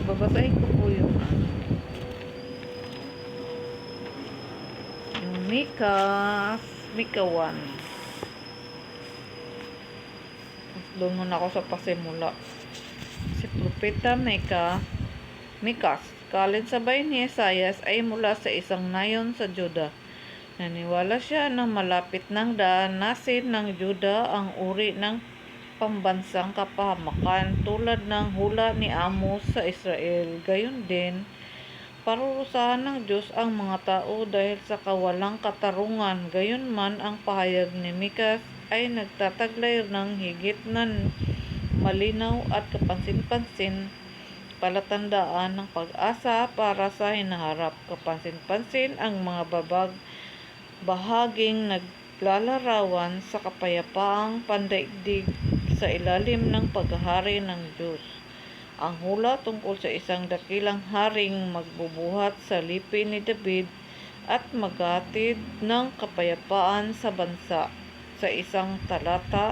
Babasahin ko po yung Mika 1. Doon muna ako sa pasimula. Si Propeta Mikas, kalin sa bayan ni Esayas ay mula sa isang nayon sa Juda. Naniwala siya na malapit nang danasin ng Juda ang uri ng pambansang kapahamakan tulad ng hula ni Amos sa Israel. Gayon din, parurusahan ng Diyos ang mga tao dahil sa kawalang katarungan. Gayon man, ang pahayag ni Mikas ay nagtataglay ng higit na malinaw at kapansin-pansin palatandaan ng pag-asa para sa hinaharap. Kapansin-pansin ang mga bahaging naglalarawan sa kapayapaang pandaigdig sa ilalim ng paghahari ng Diyos. Ang hula tungkol sa isang dakilang haring magbubuhat sa lipi ni David at maghatid ng kapayapaan sa bansa. Sa isang talata,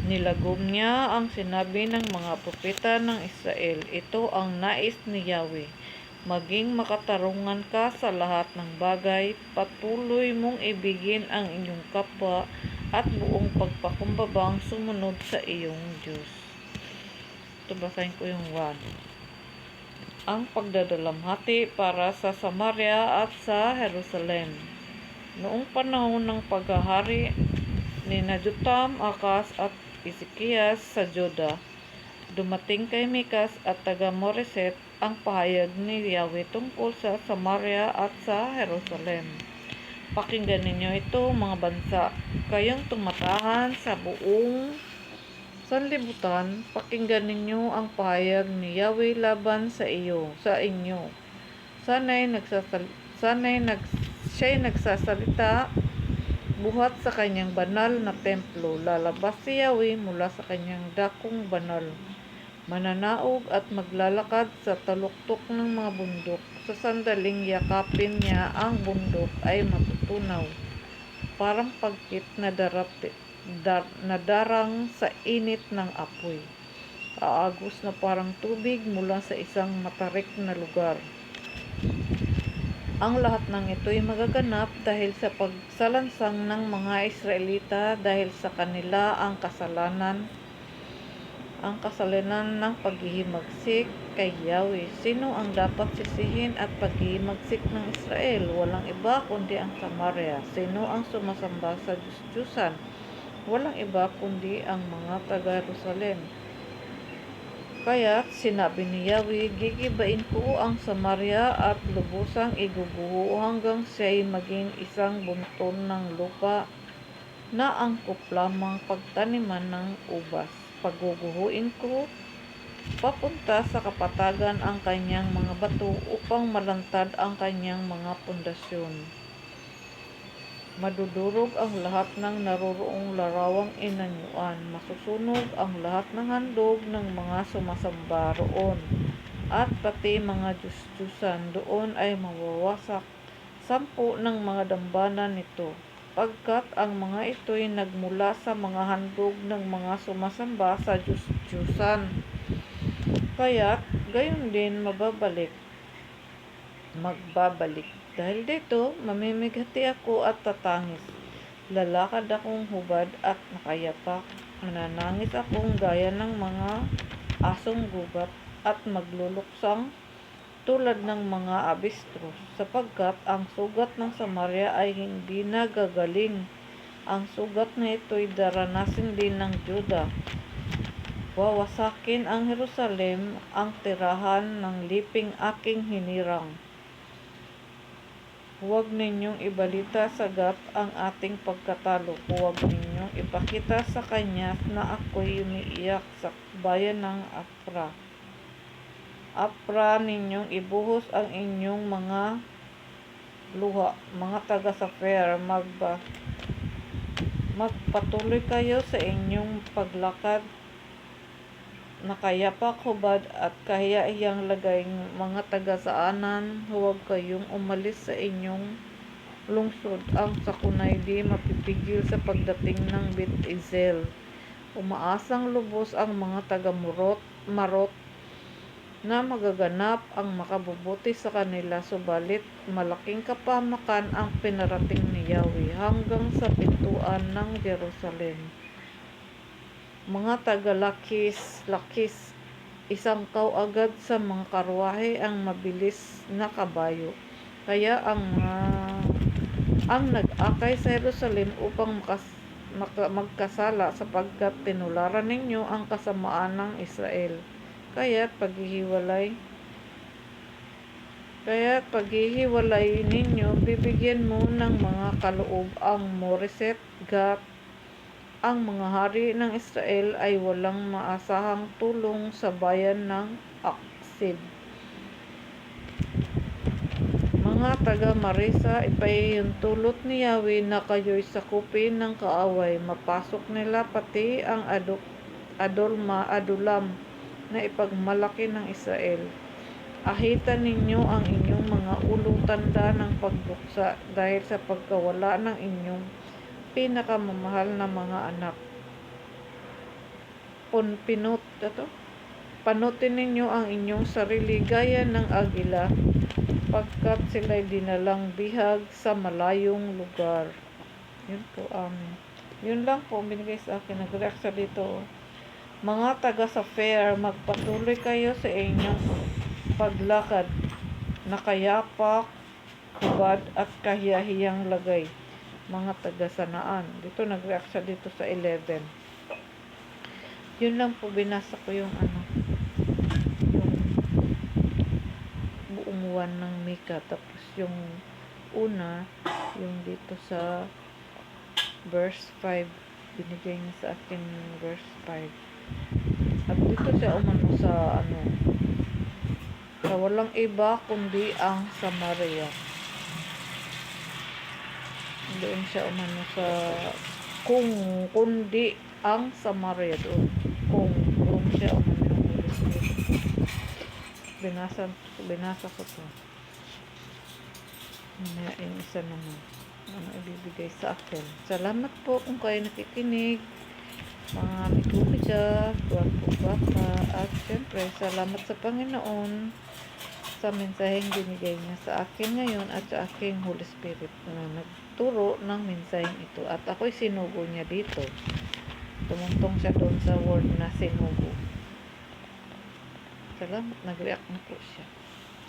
nilagom niya ang sinabi ng mga propeta ng Israel. Ito ang nais ni Yahweh. Maging makatarungan ka sa lahat ng bagay, patuloy mong ibigin ang inyong kapwa at buong pagpakumbabang sumunod sa iyong Diyos. Ito, basahin ko yung 1. Ang pagdadalamhati para sa Samaria at sa Jerusalem. Noong panahon ng paghahari ni Jotham, Akas at Ezekias sa Juda, dumating kay Mikas at taga Moreset ang pahayag ni Yahweh tungkol sa Samaria at sa Jerusalem. Pakinggan ninyo ito, mga bansa, kayong tumatahan sa buong sanlibutan, pakinggan ninyo ang pahayag ni Yahweh laban sa inyo. Siya'y nagsasalita buhat sa kanyang banal na templo. Lalabas si Yahweh mula sa kanyang dakong banal. Mananaog at maglalakad sa taluktok ng mga bundok. Sa sandaling yakapin niya ang bundok ay matutunaw. Parang pagkit na darang sa init ng apoy. Aagos na parang tubig mula sa isang matarik na lugar. Ang lahat ng ito ay magaganap dahil sa pagsalansang ng mga Israelita dahil sa kanila ang kasalanan ng paghihimagsik kay Yahweh. Sino ang dapat sisihin at paghihimagsik ng Israel? Walang iba kundi ang Samaria. Sino ang sumasamba sa Diyos-Diyusan? Walang iba kundi ang mga taga-Jerusalem. Kaya't sinabi ni Yahweh, gigibain ko ang Samaria at lubusang iguguho hanggang siya'y maging isang bunton ng lupa na angkop lamang pagtaniman ng ubas. Paguguhuin ko papunta sa kapatagan ang kanyang mga bato upang malantad ang kanyang mga pundasyon. Madudurog ang lahat ng naroroong larawang inanyuan. Masusunog ang lahat ng handog ng mga sumasamba roon. At pati mga Diyos-Diyusan doon ay mawawasak. 10 ng mga dambana nito. Pagkat ang mga ito'y nagmula sa mga handog ng mga sumasamba sa Diyos-Diyusan. Kaya't gayon din magbabalik. Dahil dito, mamimighati ako at tatangis. Lalakad akong hubad at nakayapak. Mananangis akong gaya ng mga asong gubat at magluluksang tulad ng mga abistros, sapagkat ang sugat ng Samaria ay hindi na gagaling. Ang sugat na ito'y daranasin din ng Juda. Wawasakin ang Jerusalem, ang tirahan ng liping aking hinirang. Huwag ninyong ibalita sagad ang ating pagkatalo. Huwag ninyong ipakita sa kanya na ako'y umiiyak sa bayan ng Apra. Apra, ninyong ibuhos ang inyong mga luha. Mga taga-Safer, magpatuloy kayo sa inyong paglakad. Nakayapak, hubad at kahiyahiyang lagay, mga taga-saanan, huwag kayong umalis sa inyong lungsod. Ang sakunay di mapipigil sa pagdating ng Bet-Ezel. Umaasang lubos ang mga taga-Marot na magaganap ang makabubuti sa kanila, subalit malaking kapahamakan ang pinarating ni Yahweh hanggang sa pintuan ng Jerusalem. Mga taga-Lakis, isangkaw agad sa mga karwahe ang mabilis na kabayo. Kaya ang nag-akay sa Jerusalem upang magkasala, sapagkat tinularan ninyo ang kasamaan ng Israel. Kaya't paghihiwalay ninyo, bibigyan mo ng mga kaloob ang Moreset, Gat. Ang mga hari ng Israel ay walang maasahang tulong sa bayan ng Aksib. Mga taga-Marisa, ipahihintulot ni Yahweh na kayo'y sakupin ng kaaway. Mapasok nila pati ang Adulam na ipagmalaki ng Israel. Ahitan ninyo ang inyong mga ulo, tanda ng pagbuksa, dahil sa pagkawala ng inyong pinakamamahal na mga anak. Panutin ninyo ang inyong sarili gaya ng agila, pagkat sila'y dinalang bihag sa malayong lugar. Yun lang po binigay sa akin. Nag-react sa dito. Mga taga sa fair, magpatuloy kayo sa inyong paglakad, nakayapak, hubad at kahiyahiyang lagay. Mga taga Sanaan. Dito nag-react siya dito sa 11. Yun lang po, binasa ko yung buong 1 ng Mika. Tapos yung una, yung dito sa verse 5, binigay niya sa akin yung verse 5. At dito siya umano sa sa walang iba kundi ang Samaria. Doon siya umano sa kundi ang Samaria doon. Kung siya umano yung Holy Spirit. Binasa ko to. Yung isa naman. Ano ibibigay sa akin. Salamat po kung kayo nakikinig. Mga amigo-amiga, baka, at syempre, salamat sa Panginoon sa mensaheng binigay niya sa akin ngayon at sa aking Holy Spirit na nagturo ng mensaheng ito. At ako'y sinugo niya dito. Tumuntong siya doon sa word na sinugo. Salamat, nag-react na po siya.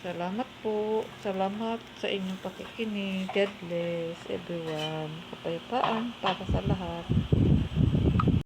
Salamat po. Salamat sa inyong pakikinig. God bless everyone. Kapayapaan para sa lahat.